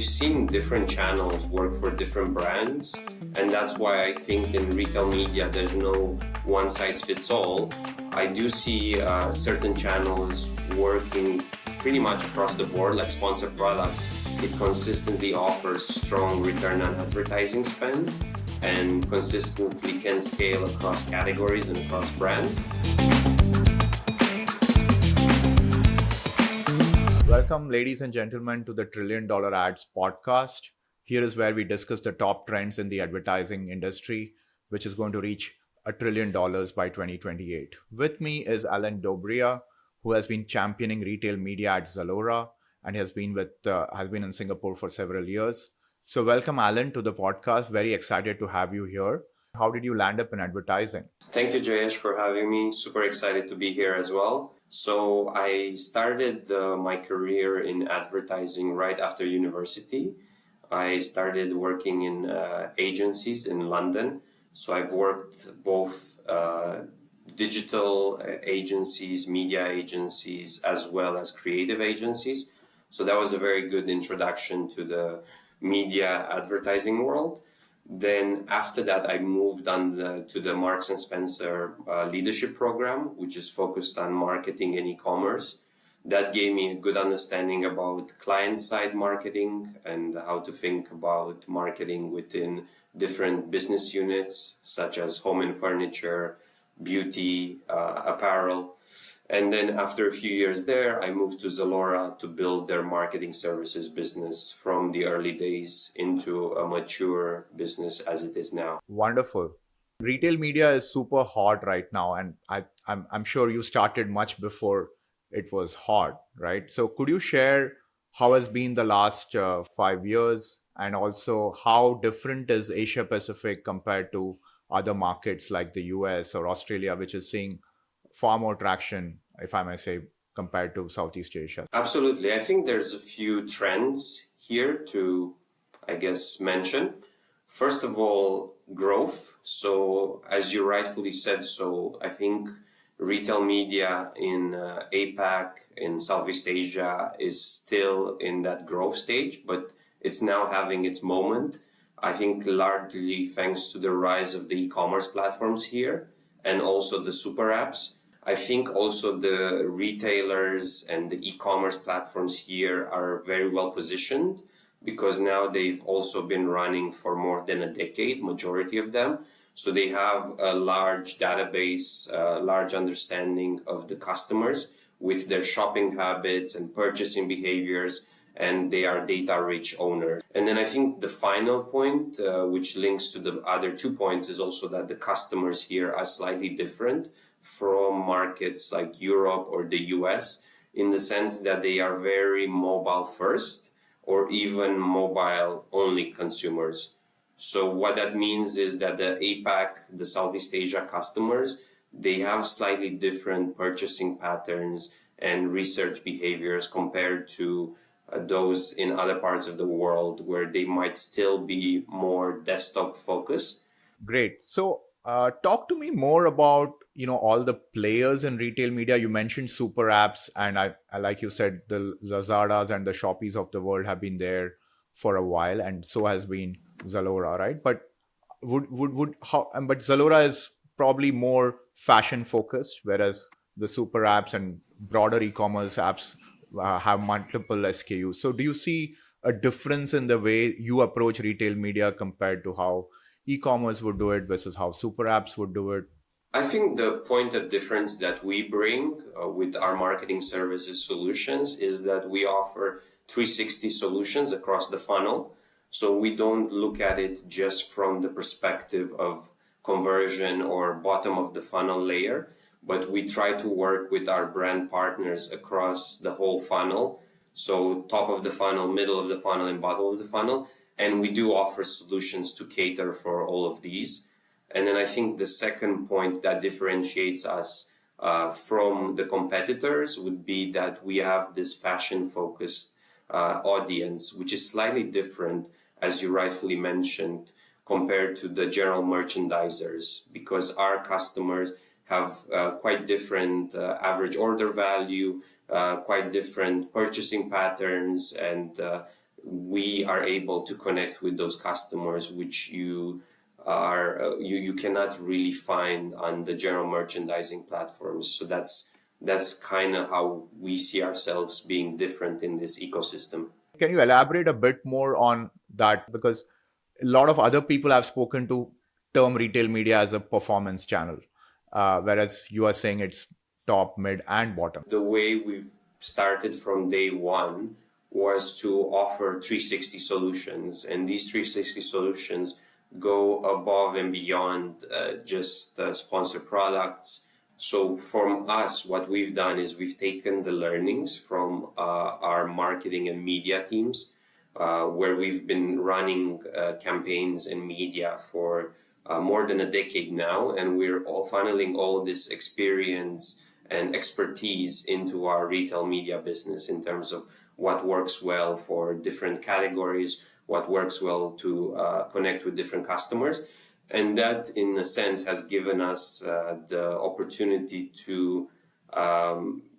we've seen different channels work for different brands, and that's why I think in retail media there's no one size fits all. I do see certain channels working pretty much across the board, like sponsored products. It consistently offers strong return on advertising spend and consistently can scale across categories and across brands. Welcome, ladies and gentlemen, to the $1 Trillion Ads podcast. Here is where we discuss the top trends in the advertising industry, which is going to reach $1 trillion by 2028. With me is Alin Dobrea, who has been championing retail media at Zalora and has been in Singapore for several years. So welcome, Alin, to the podcast. Very excited to have you here. How did you land up in advertising? Thank you, Jayesh, for having me. Super excited to be here as well. So I started my career in advertising right after university. I started working in agencies in London. So I've worked both digital agencies, media agencies, as well as creative agencies. So that was a very good introduction to the media advertising world. Then after that, I moved on to the Marks and Spencer leadership program, which is focused on marketing and e-commerce. That gave me a good understanding about client-side marketing and how to think about marketing within different business units, such as home and furniture, beauty, apparel. And then after a few years there, I moved to Zalora to build their marketing services business from the early days into a mature business as it is now. Wonderful. Retail media is super hot right now, and I'm sure you started much before it was hot, right? So could you share how has been the last 5 years, and also how different is Asia Pacific compared to other markets like the US or Australia, which is seeing far more traction, if I may say, compared to Southeast Asia? Absolutely. I think there's a few trends here to, I guess, mention. First of all, growth. So as you rightfully said, I think retail media in APAC, in Southeast Asia, is still in that growth stage, but it's now having its moment. I think largely thanks to the rise of the e-commerce platforms here and also the super apps. I think also the retailers and the e-commerce platforms here are very well positioned because now they've also been running for more than a decade, majority of them. So they have a large database, large understanding of the customers with their shopping habits and purchasing behaviors, and they are data-rich owners. And then I think the final point, which links to the other 2 points, is also that the customers here are slightly different from markets like Europe or the US, in the sense that they are very mobile first or even mobile only consumers. So what that means is that the APAC, the Southeast Asia customers, they have slightly different purchasing patterns and research behaviors compared to those in other parts of the world where they might still be more desktop focused. Great. So talk to me more about all the players in retail media. You mentioned super apps, and I like you said, the Lazadas and the Shoppies of the world have been there for a while, and so has been Zalora, right? But but Zalora is probably more fashion focused, whereas the super apps and broader e-commerce apps have multiple SKUs. So do you see a difference in the way you approach retail media compared to how e-commerce would do it versus how super apps would do it? I think the point of difference that we bring with our marketing services solutions is that we offer 360 solutions across the funnel. So we don't look at it just from the perspective of conversion or bottom of the funnel layer, but we try to work with our brand partners across the whole funnel. So top of the funnel, middle of the funnel, and bottom of the funnel. And we do offer solutions to cater for all of these. And then I think the second point that differentiates us from the competitors would be that we have this fashion-focused audience, which is slightly different, as you rightfully mentioned, compared to the general merchandisers, because our customers have quite different average order value, quite different purchasing patterns, and we are able to connect with those customers, which you cannot really find on the general merchandising platforms. So that's kind of how we see ourselves being different in this ecosystem. Can you elaborate a bit more on that? Because a lot of other people have spoken to term retail media as a performance channel, whereas you are saying it's top, mid, and bottom. The way we've started from day one was to offer 360 solutions, and these 360 solutions go above and beyond just sponsored products. So from us, what we've done is we've taken the learnings from our marketing and media teams, where we've been running campaigns and media for more than a decade now, and we're all funneling all this experience and expertise into our retail media business in terms of what works well for different categories, what works well to connect with different customers. And that, in a sense, has given us the opportunity to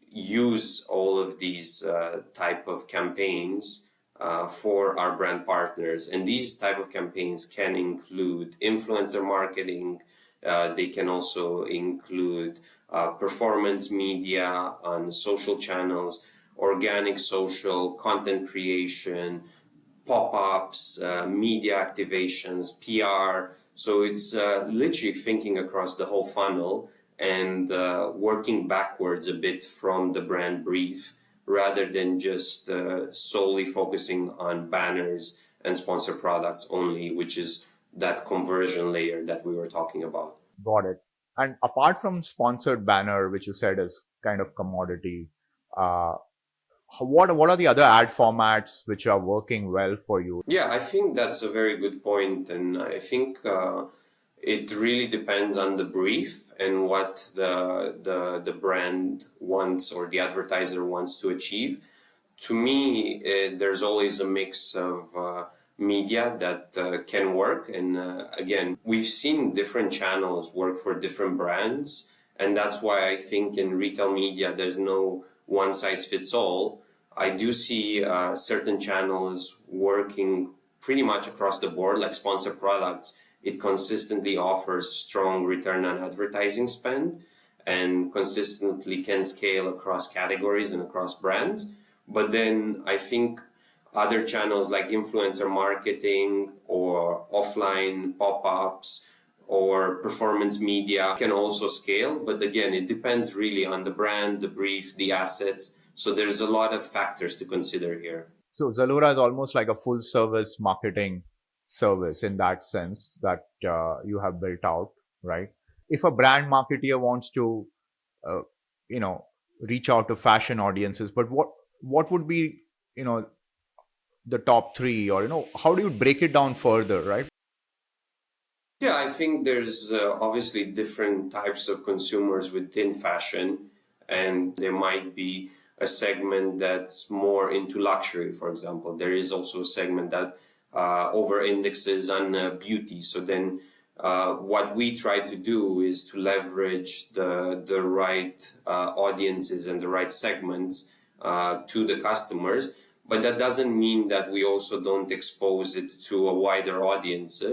use all of these type of campaigns for our brand partners. And these type of campaigns can include influencer marketing. They can also include performance media on social channels, organic social, content creation, pop-ups, media activations, PR. So it's literally thinking across the whole funnel and working backwards a bit from the brand brief rather than just solely focusing on banners and sponsor products only, which is that conversion layer that we were talking about. Got it. And apart from sponsored banner, which you said is kind of commodity, uh, what are the other ad formats which are working well for you? Yeah, I think that's a very good point, and I think it really depends on the brief and what the brand wants or the advertiser wants to achieve. To me, there's always a mix of media that can work, and again, we've seen different channels work for different brands, and that's why I think in retail media there's no one size fits all. I do see certain channels working pretty much across the board, like sponsor products. It consistently offers strong return on advertising spend and consistently can scale across categories and across brands. But then I think other channels like influencer marketing or offline pop-ups or performance media can also scale. But again, it depends really on the brand, the brief, the assets. So there's a lot of factors to consider here. So Zalora is almost like a full service marketing service in that sense that you have built out, right? If a brand marketer wants to, uh, you know, reach out to fashion audiences, but what would be, you know, the top three, or how do you break it down further, right? Yeah, I think there's obviously different types of consumers within fashion, and there might be a segment that's more into luxury, for example. There is also a segment that over indexes on beauty. So then what we try to do is to leverage the right audiences and the right segments to the customers. But that doesn't mean that we also don't expose it to a wider audience.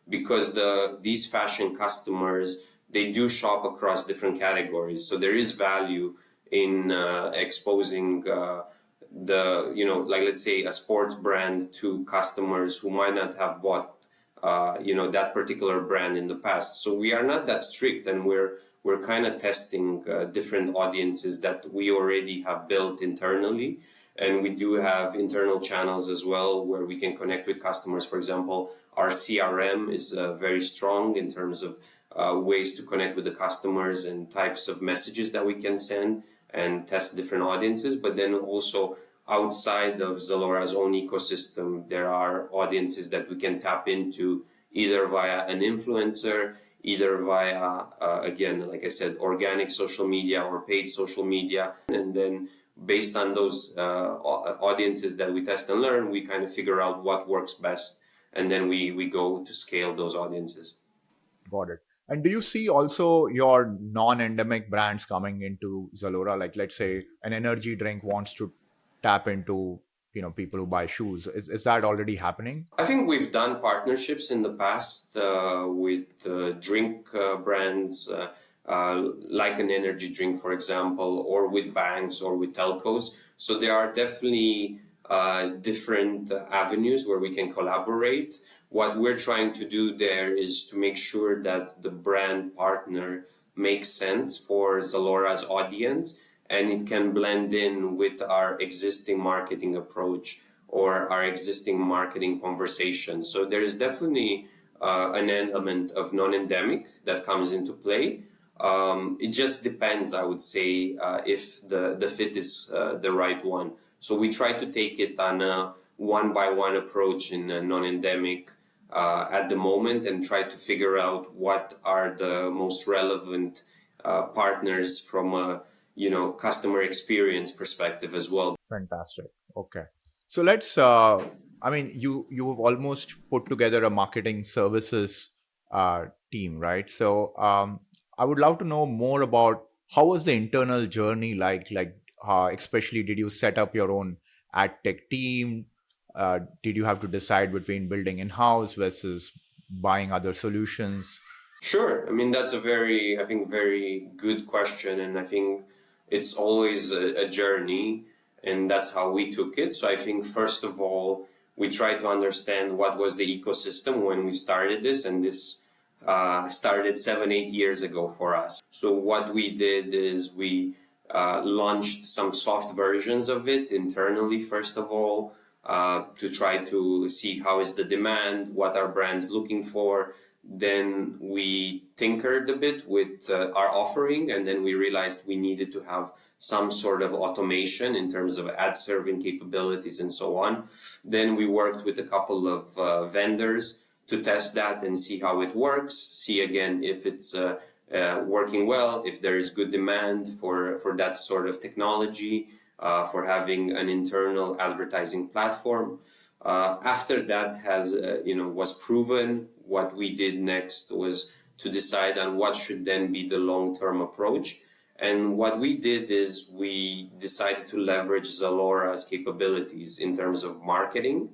Because these fashion customers, they do shop across different categories, so there is value in exposing like let's say a sports brand to customers who might not have bought that particular brand in the past. So we are not that strict, and we're kind of testing different audiences that we already have built internally. And we do have internal channels as well where we can connect with customers. For example, our CRM is very strong in terms of ways to connect with the customers and types of messages that we can send and test different audiences. But then also outside of Zalora's own ecosystem, there are audiences that we can tap into either via an influencer, either via, again, like I said, organic social media or paid social media. And then based on those audiences that we test and learn, we kind of figure out what works best. And then we go to scale those audiences. Got it. And do you see also your non-endemic brands coming into Zalora? Like, let's say an energy drink wants to tap into people who buy shoes. Is that already happening? I think we've done partnerships in the past with drink brands, like an energy drink, for example, or with banks or with telcos. So there are definitely different avenues where we can collaborate. What we're trying to do there is to make sure that the brand partner makes sense for Zalora's audience and it can blend in with our existing marketing approach or our existing marketing conversation. So there is definitely an element of non-endemic that comes into play. It just depends, I would say, if the fit is the right one. So we try to take it on a one by one approach in a non-endemic at the moment and try to figure out what are the most relevant partners from a customer experience perspective as well. Fantastic. Okay. So let's I mean you've almost put together a marketing services team, right? So I would love to know more about how was the internal journey like especially did you set up your own ad tech team? Did you have to decide between building in-house versus buying other solutions? Sure. I mean, that's a very, I think, very good question. And I think it's always a journey, and that's how we took it. So I think, first of all, we tried to understand what was the ecosystem when we started this, and this started 7, 8 years ago for us. So what we did is we launched some soft versions of it internally, first of all, to try to see how is the demand, what are brands looking for. Then we tinkered a bit with our offering, and then we realized we needed to have some sort of automation in terms of ad serving capabilities and so on. Then we worked with a couple of vendors to test that and see how it works, see again if it's working well, if there is good demand for that sort of technology, for having an internal advertising platform. After that has was proven, what we did next was to decide on what should then be the long-term approach. And what we did is we decided to leverage Zalora's capabilities in terms of marketing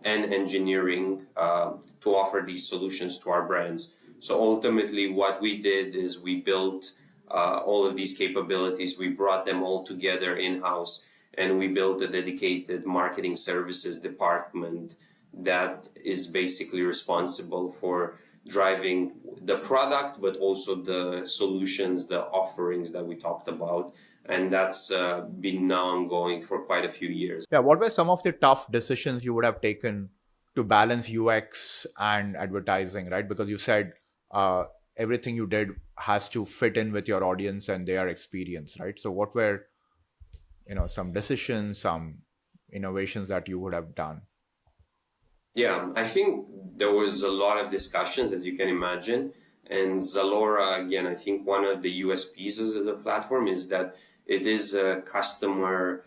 and engineering to offer these solutions to our brands. So ultimately, what we did is we built all of these capabilities, we brought them all together in-house, and we built a dedicated marketing services department that is basically responsible for driving the product, but also the solutions, the offerings that we talked about. And that's been now ongoing for quite a few years. Yeah, what were some of the tough decisions you would have taken to balance UX and advertising, right? Because you said uh, everything you did has to fit in with your audience and their experience, right? So what were, some decisions, some innovations that you would have done? Yeah, I think there was a lot of discussions, as you can imagine. And Zalora, again, I think one of the USPs of the platform is that it is a customer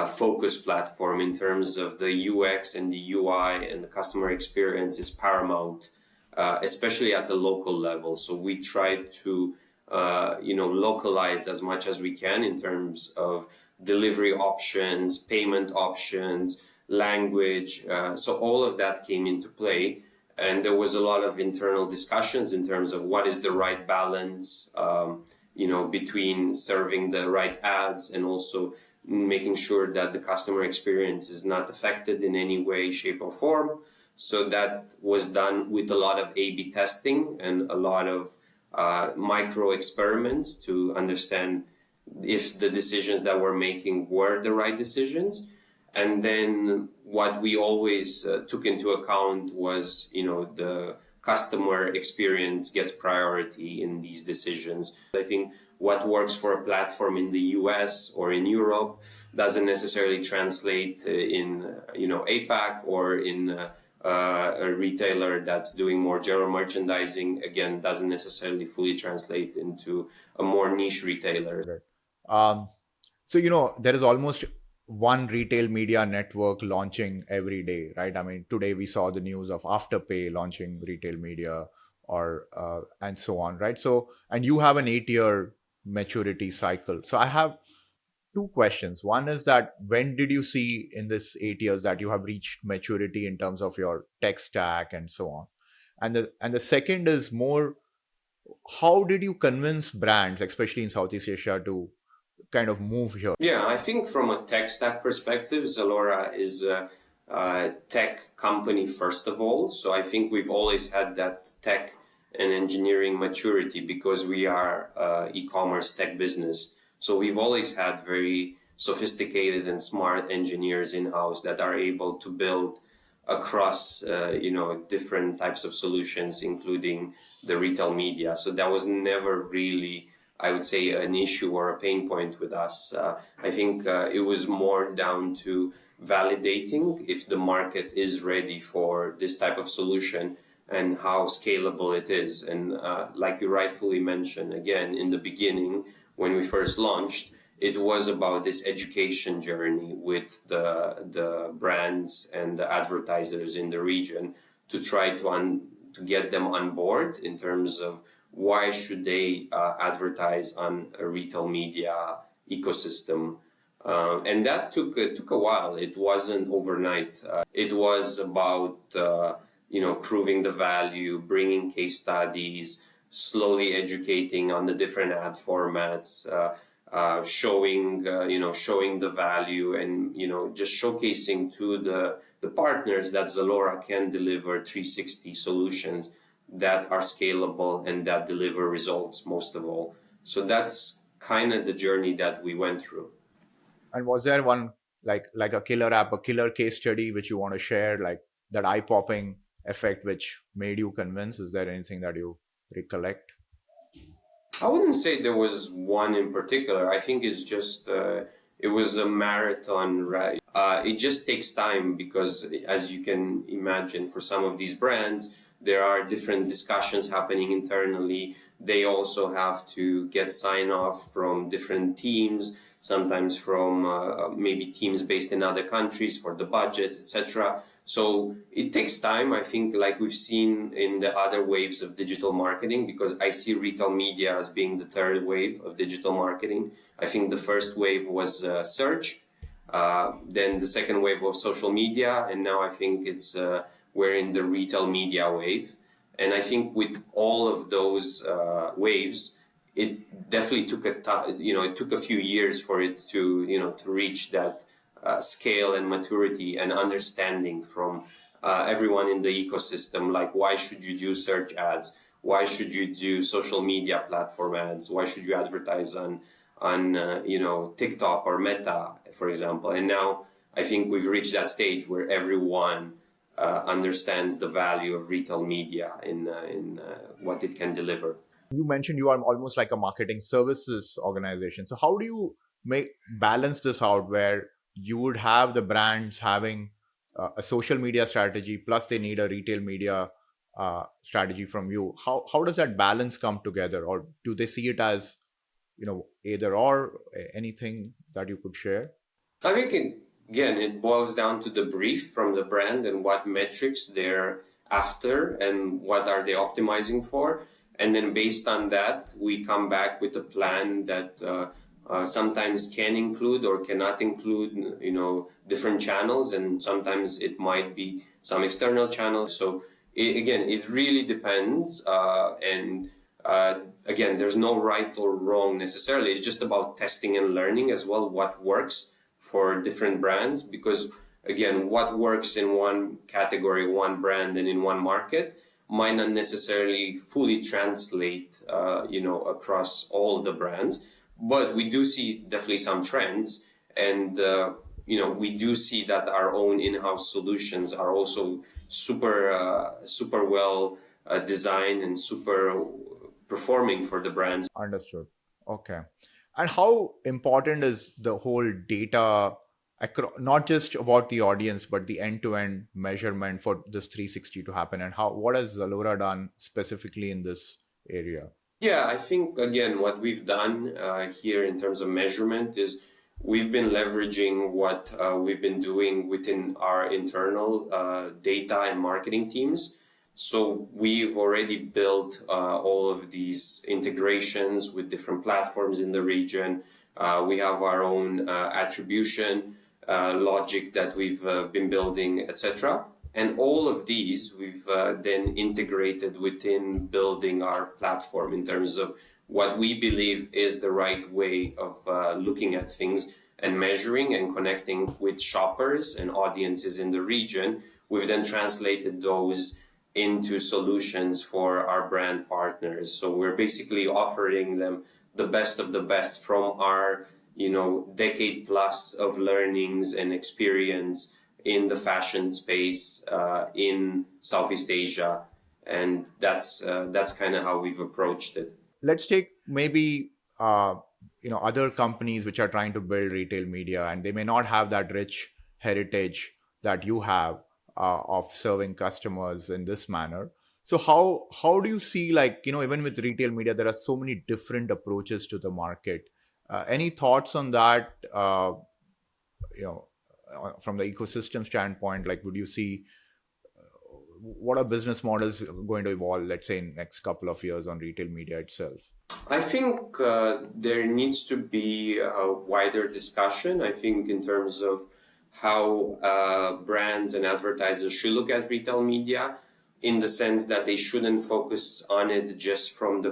focused platform in terms of the UX and the UI, and the customer experience is paramount, especially at the local level. So we try to, localize as much as we can in terms of delivery options, payment options, language. So all of that came into play. And there was a lot of internal discussions in terms of what is the right balance, between serving the right ads and also making sure that the customer experience is not affected in any way, shape, or form. So that was done with a lot of A/B testing and a lot of micro experiments to understand if the decisions that we're making were the right decisions. And then what we always took into account was, the customer experience gets priority in these decisions. I think what works for a platform in the US or in Europe doesn't necessarily translate in, APAC or in a retailer that's doing more general merchandising, again, doesn't necessarily fully translate into a more niche retailer. Um, so, there is almost one retail media network launching every day, right? I mean, today we saw the news of Afterpay launching retail media or and so on, right? So, and you have an 8-year maturity cycle. So I have two questions. One is that when did you see in this 8 years that you have reached maturity in terms of your tech stack and so on? And the second is more, how did you convince brands, especially in Southeast Asia, to kind of move here? Yeah, I think from a tech stack perspective, Zalora is a tech company first of all. So I think we've always had that tech and engineering maturity because we are e-commerce tech business. So we've always had very sophisticated and smart engineers in-house that are able to build across different types of solutions, including the retail media. So that was never really, I would say, an issue or a pain point with us. I think it was more down to validating if the market is ready for this type of solution and how scalable it is. And like you rightfully mentioned, again, in the beginning, when we first launched, it was about this education journey with the brands and the advertisers in the region to try to get them on board in terms of why should they advertise on a retail media ecosystem. And that took a while. It wasn't overnight. It was about proving the value, bringing case studies, slowly educating on the different ad formats, showing the value, and just showcasing to the partners that Zalora can deliver 360 solutions that are scalable and that deliver results most of all. So that's kind of the journey that we went through. And was there one like a killer app, a killer case study which you want to share, like that eye-popping effect which made you convince? Is there anything that you recollect? I wouldn't say there was one in particular. I think it's just it was a marathon, right? It just takes time because, as you can imagine, for some of these brands, there are different discussions happening internally. They also have to get sign off from different teams, sometimes from maybe teams based in other countries for the budgets, etc. So it takes time, I think, like we've seen in the other waves of digital marketing, because I see retail media as being the third wave of digital marketing. I think the first wave was search, then the second wave was social media, and now I think we're in the retail media wave. And I think with all of those waves, it definitely it took a few years for it to reach that scale and maturity and understanding from everyone in the ecosystem. Like, why should you do search ads? Why should you do social media platform ads? Why should you advertise on TikTok or Meta, for example? And now I think we've reached that stage where everyone understands the value of retail media in what it can deliver. You mentioned you are almost like a marketing services organization. So how do you make balance this out where you would have the brands having a social media strategy plus they need a retail media strategy from you? How does that balance come together, or do they see it as either or? Anything that you could share? I think again, it boils down to the brief from the brand and what metrics they're after and what are they optimizing for. And then based on that, we come back with a plan that sometimes can include or cannot include, different channels, and sometimes it might be some external channels. So again, it really depends. And again, there's no right or wrong necessarily. It's just about testing and learning as well what works for different brands, because again, what works in one category, one brand, and in one market might not necessarily fully translate, across all the brands. But we do see definitely some trends, and we do see that our own in-house solutions are also super well designed and super performing for the brands. Understood. Okay. And how important is the whole data, not just about the audience, but the end-to-end measurement for this 360 to happen? And what has Zalora done specifically in this area? Yeah, I think again, what we've done here in terms of measurement is we've been leveraging what we've been doing within our internal data and marketing teams. So we've already built all of these integrations with different platforms in the region. We have our own attribution logic that we've been building, etc. And all of these we've then integrated within building our platform in terms of what we believe is the right way of looking at things and measuring and connecting with shoppers and audiences in the region. We've then translated those into solutions for our brand partners. So we're basically offering them the best of the best from our, decade plus of learnings and experience in the fashion space in Southeast Asia, and that's kind of how we've approached it. Let's take maybe other companies which are trying to build retail media, and they may not have that rich heritage that you have of serving customers in this manner. So how do you see, like, even with retail media there are so many different approaches to the market? Any thoughts on that? You know from the ecosystem standpoint, like, would you see what are business models going to evolve, let's say, in next couple of years on retail media itself? I think there needs to be a wider discussion. I think in terms of how brands and advertisers should look at retail media, in the sense that they shouldn't focus on it just from the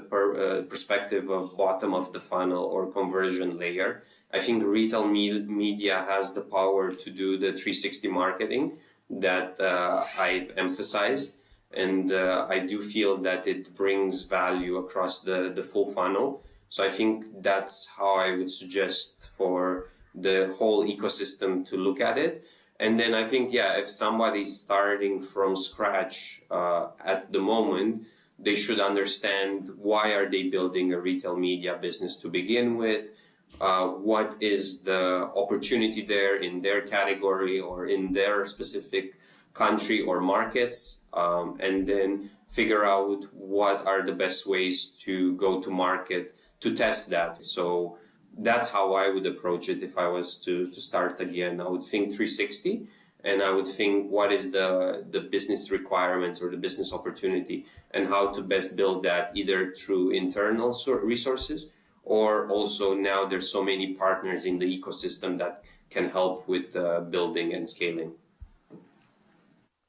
perspective of bottom of the funnel or conversion layer. I think retail media has the power to do the 360 marketing that I've emphasized. And I do feel that it brings value across the full funnel. So I think that's how I would suggest for the whole ecosystem to look at it. And then I think, yeah, if somebody's starting from scratch at the moment, they should understand why are they building a retail media business to begin with. What is the opportunity there in their category or in their specific country or markets, and then figure out what are the best ways to go to market to test that. So that's how I would approach it if I was to start again. I would think 360, and I would think what is the business requirements or the business opportunity, and how to best build that either through internal resources, or also now there's so many partners in the ecosystem that can help with building and scaling.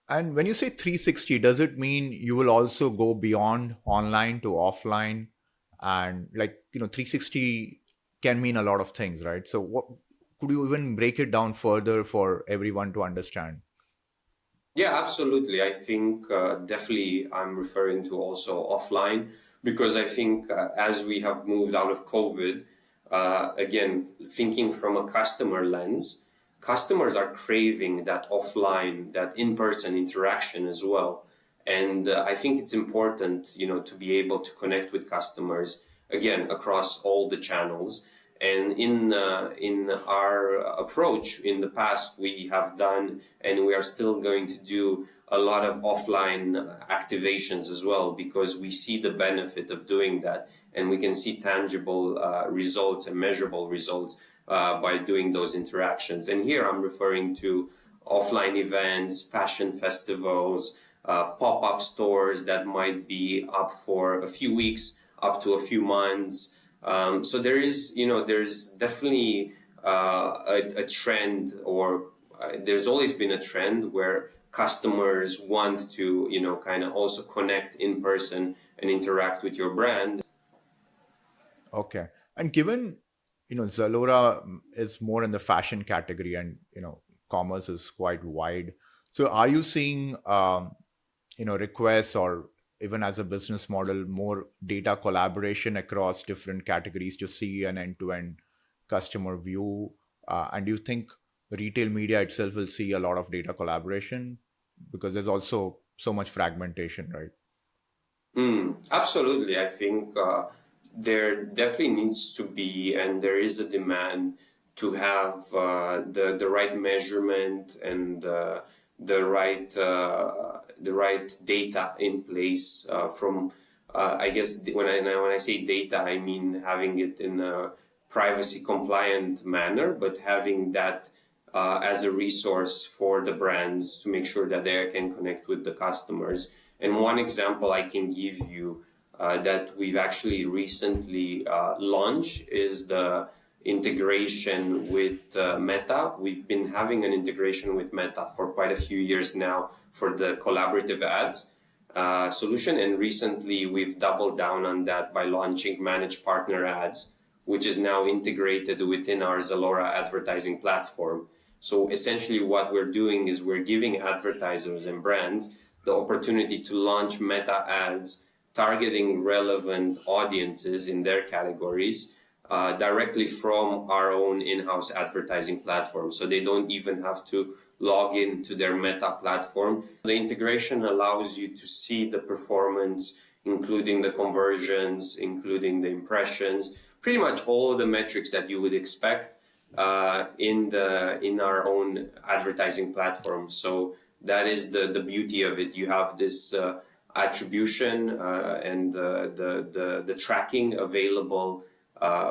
And when you say 360, does it mean you will also go beyond online to offline? And, like, 360 can mean a lot of things, right? So what could you even break it down further for everyone to understand? Yeah, absolutely. I think definitely I'm referring to also offline, because I think as we have moved out of COVID, again, thinking from a customer lens, customers are craving that offline, that in-person interaction as well. And I think it's important, to be able to connect with customers again across all the channels. And in our approach in the past, we have done, and we are still going to do, a lot of offline activations as well, because we see the benefit of doing that, and we can see tangible results and measurable results by doing those interactions. And here I'm referring to offline events, fashion festivals, pop-up stores that might be up for a few weeks, up to a few months. So there's definitely a trend, or there's always been a trend where customers want to, kind of also connect in person and interact with your brand. Okay. And given, Zalora is more in the fashion category, and, commerce is quite wide. So are you seeing, requests, or even as a business model, more data collaboration across different categories to see an end-to-end customer view? And do you think retail media itself will see a lot of data collaboration? Because there's also so much fragmentation, right? Absolutely. I think there definitely needs to be, and there is a demand to have the right measurement and the right data in place from I guess when I say data, I mean having it in a privacy compliant manner, but having that as a resource for the brands to make sure that they can connect with the customers. And one example I can give you that we've actually recently launched is the integration with Meta. We've been having an integration with Meta for quite a few years now for the collaborative ads solution, and recently we've doubled down on that by launching managed partner ads, which is now integrated within our Zalora advertising platform. So essentially what we're doing is we're giving advertisers and brands the opportunity to launch meta ads targeting relevant audiences in their categories directly from our own in-house advertising platform. So they don't even have to log into their Meta platform. The integration allows you to see the performance, including the conversions, including the impressions, pretty much all the metrics that you would expect in our own advertising platform. So that is the beauty of it. You have this attribution and the tracking available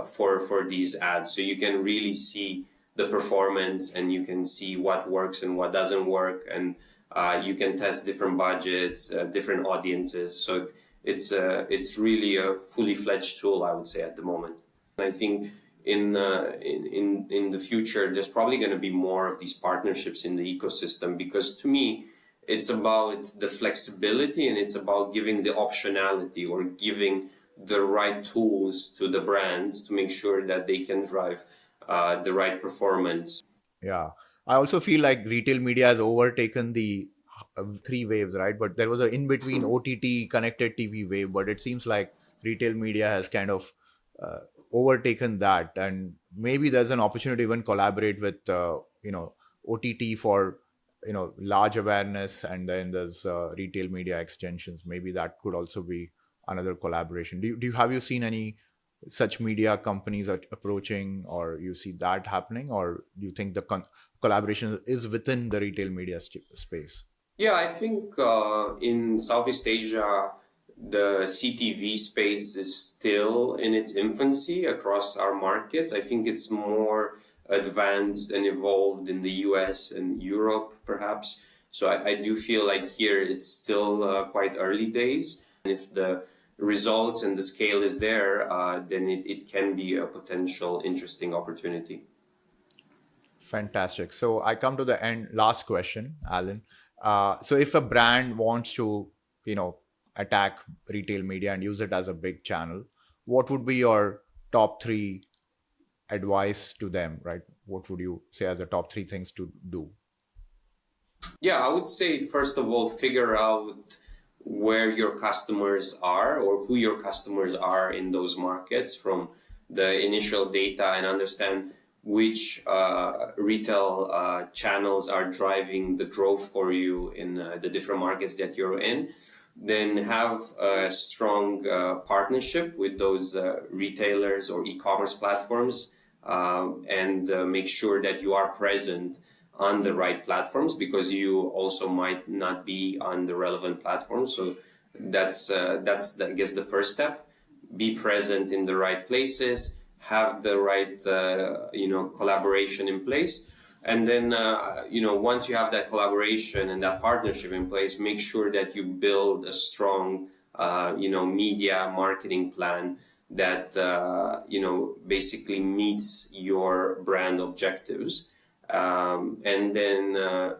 for these ads, so you can really see the performance and you can see what works and what doesn't work, and you can test different budgets, different audiences. So it's really a fully fledged tool, I would say, at the moment. I think in the future, there's probably going to be more of these partnerships in the ecosystem, because to me, it's about the flexibility and it's about giving the optionality or giving the right tools to the brands to make sure that they can drive the right performance. Yeah. I also feel like retail media has overtaken the three waves, right? But there was an in between OTT connected TV wave, but it seems like retail media has kind of uh, overtaken that. And maybe there's an opportunity to even collaborate with, OTT for, large awareness. And then there's retail media extensions. Maybe that could also be another collaboration. Have you seen any such media companies are approaching, or you see that happening, or do you think the collaboration is within the retail media space? Yeah, I think in Southeast Asia, the CTV space is still in its infancy across our markets. I think it's more advanced and evolved in the US and Europe, perhaps. So I do feel like here it's still quite early days. And if the results and the scale is there, then it can be a potential interesting opportunity. Fantastic. So I come to the end. Last question, Alan. So if a brand wants to, you know, attack retail media and use it as a big channel, what would be your top three advice to them, right? What would you say as the top three things to do? Yeah, I would say, first of all, figure out where your customers are or who your customers are in those markets from the initial data, and understand which retail channels are driving the growth for you in the different markets that you're in. Then have a strong partnership with those retailers or e-commerce platforms, and make sure that you are present on the right platforms, because you also might not be on the relevant platforms. So that's I guess the first step. Be present in the right places, have the right collaboration in place, and then once you have that collaboration and that partnership in place, make sure that you build a strong media marketing plan that basically meets your brand objectives, and then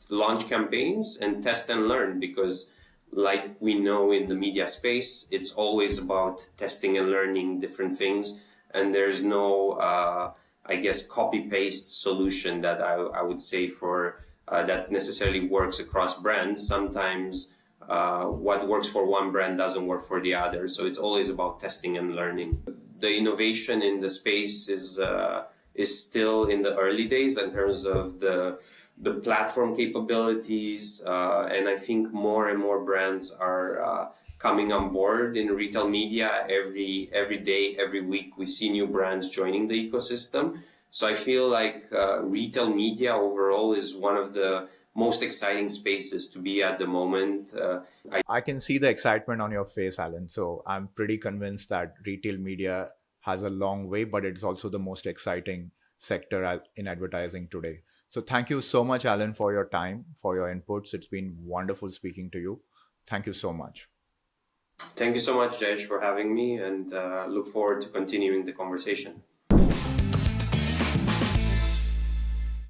launch campaigns and test and learn, because like we know in the media space, it's always about testing and learning different things, and there's no I guess copy paste solution that I would say for that necessarily works across brands. Sometimes what works for one brand doesn't work for the other, so it's always about testing and learning. The innovation in the space is still in the early days in terms of the platform capabilities, and I think more and more brands are coming on board in retail media. Every day, every week, we see new brands joining the ecosystem. So I feel like retail media overall is one of the most exciting spaces to be at the moment. I can see the excitement on your face, Alan. So I'm pretty convinced that retail media has a long way, but it's also the most exciting sector in advertising today. So thank you so much, Alan, for your time, for your inputs. It's been wonderful speaking to you. Thank you so much. Thank you so much, Judge, for having me, and look forward to continuing the conversation.